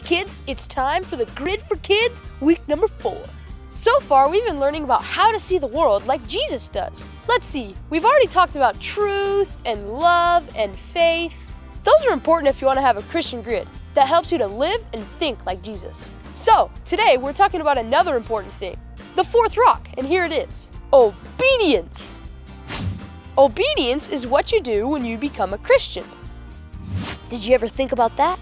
kids, it's time for the Grid for Kids, week number 4. So far, we've been learning about how to see the world like Jesus does. Let's see, we've already talked about truth and love and faith. Those are important if you want to have a Christian grid that helps you to live and think like Jesus. So, today we're talking about another important thing, the fourth rock, and here it is, obedience. Obedience is what you do when you become a Christian. Did you ever think about that?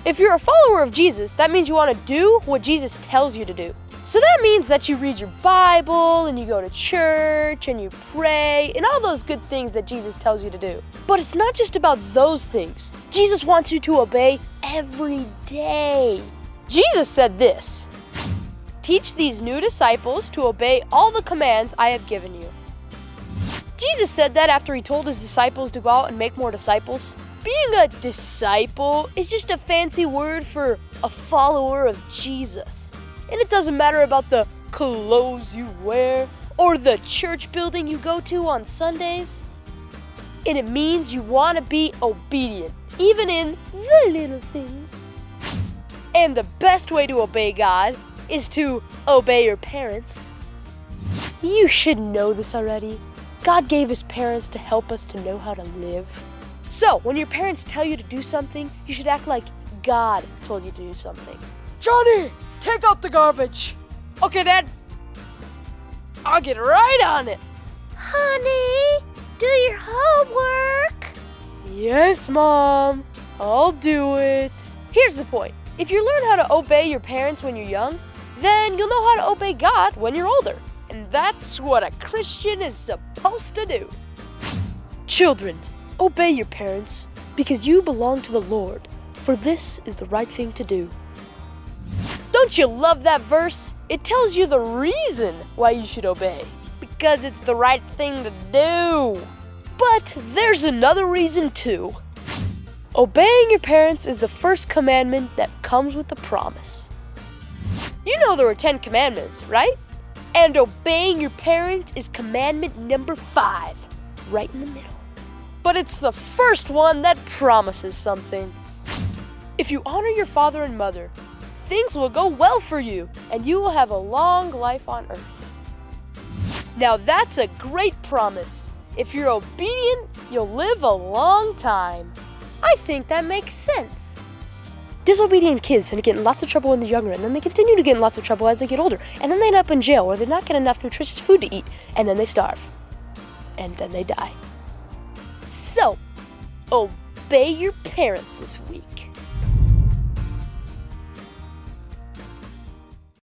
If you're a follower of Jesus, that means you want to do what Jesus tells you to do. So that means that you read your Bible and you go to church and you pray and all those good things that Jesus tells you to do. But it's not just about those things. Jesus wants you to obey every day. Jesus said this, "Teach these new disciples to obey all the commands I have given you." Jesus said that after he told his disciples to go out and make more disciples. Being a disciple is just a fancy word for a follower of Jesus. And it doesn't matter about the clothes you wear or the church building you go to on Sundays. And it means you want to be obedient, even in the little things. And the best way to obey God is to obey your parents. You should know this already. God gave his parents to help us to know how to live. So, when your parents tell you to do something, you should act like God told you to do something. "Johnny, take out the garbage." "Okay, Dad. I'll get right on it." Honey, do your homework. "Yes, Mom. I'll do it." Here's the point. If you learn how to obey your parents when you're young, then you'll know how to obey God when you're older. And that's what a Christian is supposed to do. Children, obey your parents because you belong to the Lord, for this is the right thing to do. Don't you love that verse? It tells you the reason why you should obey, because it's the right thing to do. But there's another reason too. Obeying your parents is the first commandment that comes with a promise. You know there were 10 commandments, right? And obeying your parents is commandment number 5, right in the middle. But it's the first one that promises something. If you honor your father and mother, things will go well for you, and you will have a long life on earth. Now that's a great promise. If you're obedient, you'll live a long time. I think that makes sense. Disobedient kids tend to get in lots of trouble when they're younger, and then they continue to get in lots of trouble as they get older, and then they end up in jail where they're not getting enough nutritious food to eat, and then they starve, and then they die. So, obey your parents this week.